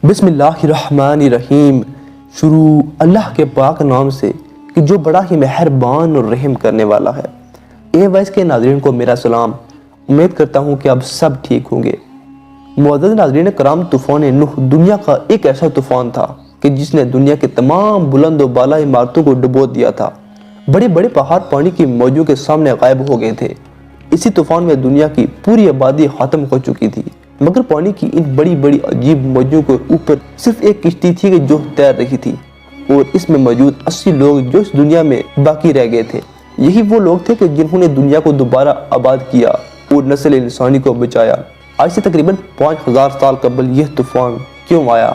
बिस्मिल्लाहिर्रहमानिर्रहीम। शुरू अल्लाह के पाक नाम से कि जो बड़ा ही मेहरबान और रहम करने वाला है। ए वैस के नाज़रीन को मेरा सलाम। उम्मीद करता हूँ कि आप सब ठीक होंगे। मुअज़्ज़ज़ नाज़रीन कराम, तूफ़ान नूह दुनिया का एक ऐसा तूफ़ान था कि जिसने दुनिया के तमाम बुलंद और बाला इमारतों को डुबो दिया था। बड़े बड़े पहाड़ पानी की मौजों के सामने गायब हो गए थे। इसी तूफ़ान में दुनिया की पूरी आबादी ख़त्म हो चुकी थी, मगर पानी की इन बड़ी बड़ी अजीब मौजों के ऊपर सिर्फ एक किश्ती थी कि जो तैर रही थी, और इसमें मौजूद 80 लोग जो इस दुनिया में बाकी रह गए थे। यही वो लोग थे कि जिन्होंने दुनिया को दोबारा आबाद किया और नस्ल इंसानी को बचाया। आज से तकरीबन 5000 साल कबल यह तूफान क्यों आया,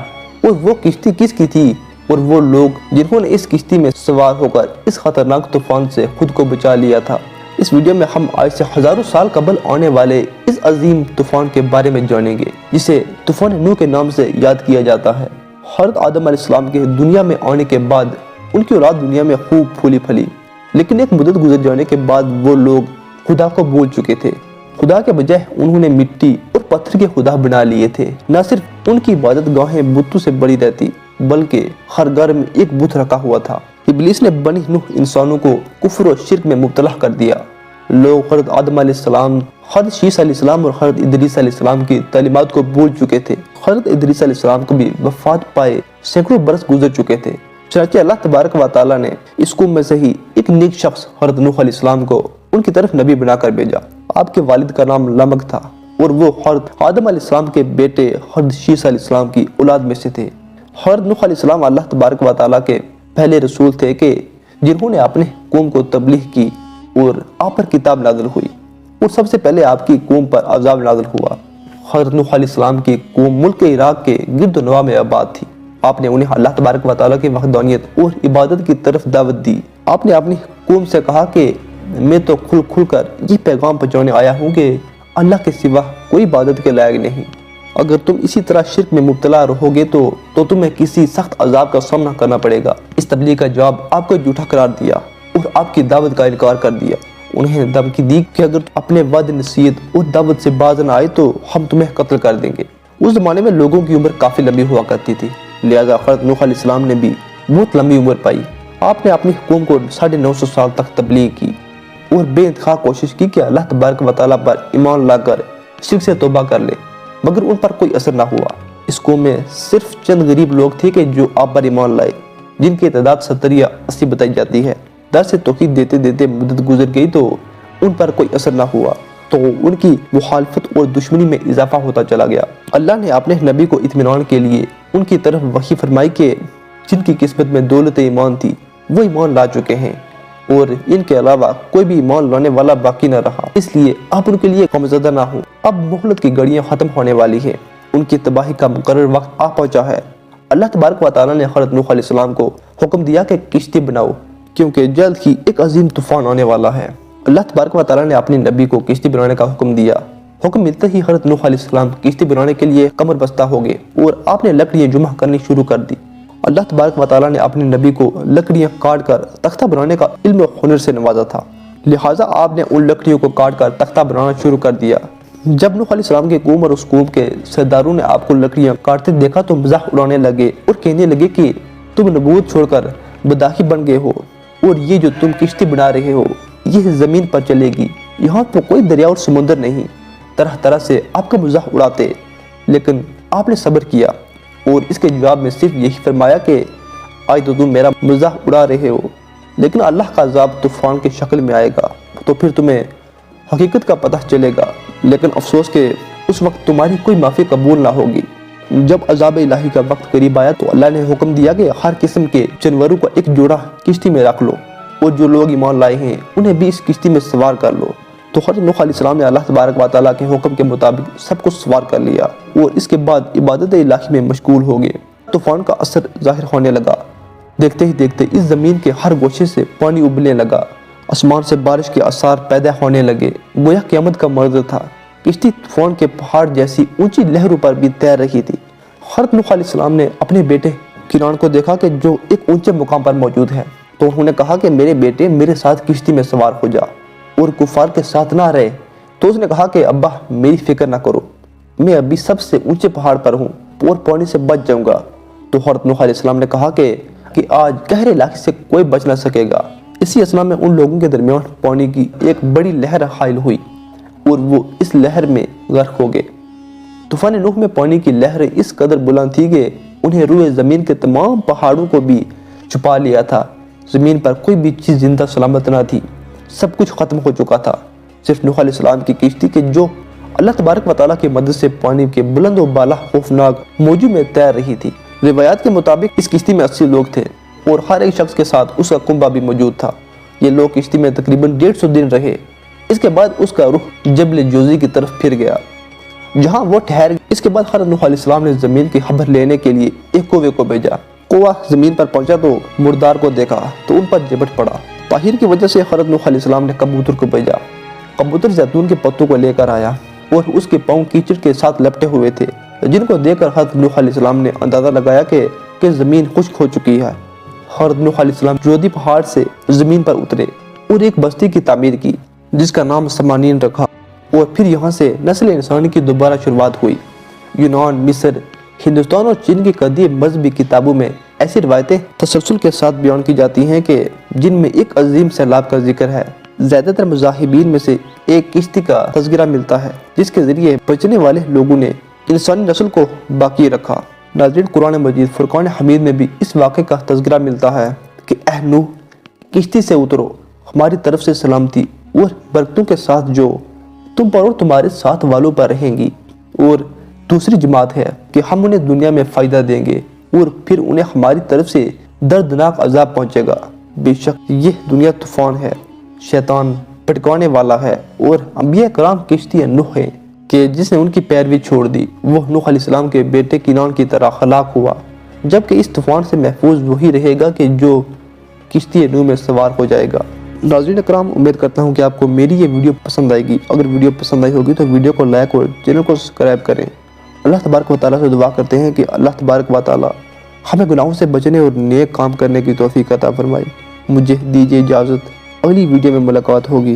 और वो किश्ती किसकी थी, और वो लोग जिन्होंने इस किश्ती में सवार होकर इस खतरनाक तूफान से खुद को बचा लिया था। इस वीडियो में हम आज से हजारों साल कबल आने वाले इस अजीम तूफान के बारे में जानेंगे, जिसे तूफान नूह के नाम से याद किया जाता है। हज़रत आदम अलैहिस्सलाम के दुनिया में आने के बाद उनकी औलाद दुनिया में खूब फूली फली, लेकिन एक मुद्दत गुजर जाने के बाद वो लोग खुदा को भूल चुके थे। खुदा के बजाय उन्होंने मिट्टी और पत्थर के खुदा बना लिए थे। न सिर्फ उनकी इबादत गाहें बुतों से बड़ी रहती, बल्कि हर घर में एक बुत रखा हुआ था। इब्लीस ने बनी नूह इंसानों को कुफ्र और शिर्क में मुब्तला कर दिया। लोग हज़रत आदम अलैहिस्सलाम, हज़रत शीस अलैहिस्सलाम और हज़रत इदरीस अलैहिस्सलाम की तालीमात को भूल चुके थे। हज़रत इदरीस अलैहिस्सलाम को भी वफात पाए सैकड़ों बरस गुजर चुके थे। चनांचे अल्लाह तबारक व तआला ने इस कौम में से ही एक नेक शख्स हज़रत नूह अलैहिस्सलाम को उनकी तरफ नबी बनाकर भेजा। आपके वालिद का नाम लमक था और वो हज़रत आदम अलैहिस्सलाम के बेटे हज़रत शीस अलैहिस्सलाम की औलाद में से थे। हज़रत नूह अलैहिस्सलाम अल्लाह तबारक व तआला के पहले रसूल थे कि जिन्होंने अपने कौम को तबलीग की और आप पर किताब नाज़िल हुई, और सबसे पहले आपकी कौम पर अज़ाब नाज़िल हुआ। हज़रत नूह अलैहिस्सलाम की कौम मुल्क इराक के गिरदोनवा में आबाद थी। आपने उन्हें अल्लाह तबारक व तआला की वहदानियत और इबादत की तरफ दावत दी। आपने अपनी कौम से कहा कि मैं तो खुल कर ये पैगाम पहुँचाने आया हूँ कि अल्लाह के सिवा कोई इबादत के लायक नहीं। अगर तुम इसी तरह शिर्क में मुब्तला रहोगे तो तुम्हें किसी सख्त अजाब का सामना करना पड़ेगा। इस तबलीग का जवाब आपको झूठा करार दिया और आपकी दावत का इनकार कर दिया। उन्हें धमकी दी कि अगर अपने वद नसीहत और दावत से बाज न आए तो हम तुम्हें कत्ल कर देंगे। उस जमाने में लोगों की उम्र काफ़ी लंबी हुआ करती थी, लिहाजा हज़रत नूह अलैहिस्सलाम ने भी बहुत लंबी उम्र पाई। आपने अपनी कौम को 950 साल तक तबलीग की और बेइंतहा कोशिश की कि अल्लाह तबारक व तआला पर ईमान लाकर शिर्क से तौबा कर ले, मगर उन पर कोई असर ना हुआ। इस कौम में सिर्फ चंद गरीब लोग थे कि जो आप पर ईमान लाए, जिनकी तादाद 70 या 80 बताई जाती है। दर से तौहीद देते देते मुद्दत गुजर गई तो उन पर कोई असर ना हुआ, तो उनकी मुखालफत और दुश्मनी में इजाफा होता चला गया। अल्लाह ने अपने नबी को इत्मीनान के लिए उनकी तरफ वही फरमाई कि जिनकी किस्मत में दौलत ईमान थी वो ईमान ला चुके हैं, और इनके अलावा कोई भी ईमान लाने वाला बाकी न रहा, इसलिए आप उनके लिए कमज़दा ना हो। अब मोहलत की घड़ियां ख़त्म होने वाली है, उनकी तबाही का मुकर्रर वक्त आ पहुंचा है। अल्लाह तबारक व तआला ने हज़रत नूह अलैहिस्सलाम को हुक्म दिया कि किश्ती बनाओ, क्योंकि जल्द ही एक अजीम तूफान आने वाला है। अल्लाह तबारक व तआला ने अपने नबी को किश्ती बनाने का हुक्म दिया। हुक्म मिलते ही हज़रत नूह अलैहिस्सलाम किश्ती बनाने के लिए कमर बस्ता हो गए और आपने लकड़ियाँ जमा करनी शुरू कर दी। अल्लाह तबारक व तआला ने अपने नबी को लकड़ियाँ काट कर तख्ता बनाने का इल्म और हुनर से नवाजा था, लिहाजा आपने उन लकड़ियों को काट कर तख्ता बनाना शुरू कर दिया। जब नूह अलैहिस्सलाम के कौम और उस कौम के सरदारों ने आपको लकड़ियाँ काटते देखा तो मजाक उड़ाने लगे और कहने लगे कि तुम नबूवत छोड़कर बदाही बन गए हो, और ये जो तुम किश्ती बना रहे हो ये ज़मीन पर चलेगी, यहाँ तो कोई दरिया और समुंदर नहीं। तरह तरह से आपका मजाक उड़ाते, लेकिन आपने सब्र किया और इसके जवाब में सिर्फ यही फरमाया कि आज तो तुम मेरा मजाक उड़ा रहे हो, लेकिन अल्लाह का अज़ाब तूफ़ान की शक्ल में आएगा तो फिर तुम्हें हकीकत का पता चलेगा, लेकिन अफसोस के उस वक्त तुम्हारी कोई माफ़ी कबूल ना होगी। जब अज़ाब इलाही का वक्त करीब आया तो अल्लाह ने हुक्म दिया कि हर किस्म के जानवरों का एक जोड़ा किश्ती में रख लो, और जो लोग ईमान लाए हैं उन्हें भी इस किश्ती में सवार कर लो। तो हज़रत नूह अलैहिस्सलाम ने अल्लाह तबारक व तआला के हुक्म के मुताबिक सबको सवार कर लिया और इसके बाद इबादत इलाही में मशगूल हो गए। तूफ़ान का असर ज़ाहिर होने लगा। देखते ही देखते इस ज़मीन के हर गोशे से पानी उबलने लगा, आसमान से बारिश के आसार पैदा होने लगे, गोया क़यामत का मंज़र था। किश्ती तूफ़ान के पहाड़ जैसी ऊंची लहरों पर भी तैर रही थी। हज़रत नूह अलैहिस्सलाम ने अपने बेटे किरान को देखा कि जो एक ऊंचे मुकाम पर मौजूद है, तो उन्होंने कहा कि मेरे बेटे मेरे साथ किश्ती में सवार हो जा और कुफार के साथ ना रहे। तो उसने कहा कि अब्बा मेरी फिक्र ना करो, मैं अभी सबसे ऊंचे पहाड़ पर हूँ, اور پانی سے بچ جاؤں گا۔ تو حضرت نوح علیہ السلام نے کہا کہ آج گہرے علاقے سے کوئی بچ نہ سکے گا۔ اسی اثنا میں ان لوگوں کے درمیان پانی کی ایک بڑی لہر حائل ہوئی اور وہ اس لہر میں غرق ہو گئے۔ طوفان نوح میں پانی کی لہریں اس قدر بلند تھی کہ انہیں روئے زمین کے تمام پہاڑوں کو بھی چھپا لیا تھا۔ زمین پر کوئی بھی چیز زندہ سلامت نہ تھی، سب کچھ ختم ہو چکا تھا۔ صرف نوح علیہ السلام کی کشتی کے جو اللہ تبارک و تعالیٰ کی مدد سے پانی کے بلند و بالا خوفناک موجوں میں تیر رہی تھی۔ روایات کے مطابق اس کشتی میں 80 لوگ تھے اور ہر ایک شخص کے ساتھ اس کا کنبہ بھی موجود تھا۔ یہ لوگ کشتی میں تقریباً 150 دن رہے۔ اس کے بعد اس کا رخ جبل جوزی کی طرف پھر گیا جہاں وہ ٹھہر گیا۔ اس کے بعد حضرت نوح علیہ السلام نے زمین کی خبر لینے کے لیے ایک کوے کو بھیجا۔ کوہ زمین پر پہنچا تو مردار کو دیکھا تو ان پر جھپٹ پڑا۔ طاہر کی وجہ سے حضرت نوح علیہ السلام نے کبوتر کو بھیجا۔ کبوتر زیتون کے پتوں کو لے کر آیا اور اس کے پاؤں کیچڑ کے ساتھ لپٹے ہوئے تھے، جن کو دیکھ کر حضرت نوح علیہ السلام نے اندازہ لگایا کہ زمین خشک ہو چکی ہے۔ حضرت نوح علیہ السلام جودی پہاڑ سے زمین پر اترے اور ایک بستی کی تعمیر کی جس کا نام سمانین رکھا، اور پھر یہاں سے نسل انسانی کی دوبارہ شروعات ہوئی۔ یونان، مصر، ہندوستان اور چین کی قدیم مذہبی کتابوں میں ایسی روایتیں تسلسل کے ساتھ بیان کی جاتی ہیں کہ جن میں ایک عظیم سیلاب کا ذکر ہے۔ زیادہ تر مذاہبین میں سے ایک کشتی کا تذکرہ ملتا ہے جس کے ذریعے بچنے والے لوگوں نے انسانی نسل کو باقی رکھا۔ ناظرین، قرآن مجید فرقان حمید میں بھی اس واقعے کا تذکرہ ملتا ہے کہ اے نوح، کشتی سے اترو، ہماری طرف سے سلامتی اور برکتوں کے ساتھ جو تم پر اور تمہارے ساتھ والوں پر رہیں گی۔ اور دوسری جماعت ہے کہ ہم انہیں دنیا میں فائدہ دیں گے اور پھر انہیں ہماری طرف سے دردناک عذاب پہنچے گا۔ بے شک یہ دنیا طوفان ہے، شیطان بھٹکانے والا ہے، اور انبیاء کرام کشتی نوح ہے کہ جس نے ان کی پیروی چھوڑ دی وہ نوح علیہ السلام کے بیٹے کنعان کی طرح ہلاک ہوا، جبکہ اس طوفان سے محفوظ وہی رہے گا کہ جو کشتی نوح میں سوار ہو جائے گا۔ ناظرین اکرام، امید کرتا ہوں کہ آپ کو میری یہ ویڈیو پسند آئے گی۔ اگر ویڈیو پسند آئی ہوگی تو ویڈیو کو لائک اور چینل کو سبسکرائب کریں۔ اللہ تبارک و تعالیٰ سے دعا کرتے ہیں کہ اللہ تبارک و تعالیٰ ہمیں گناہوں سے بچنے اور نیک کام کرنے کی توفیق عطا فرمائے۔ مجھے دیجیے اجازت، اگلی ویڈیو میں ملاقات ہوگی۔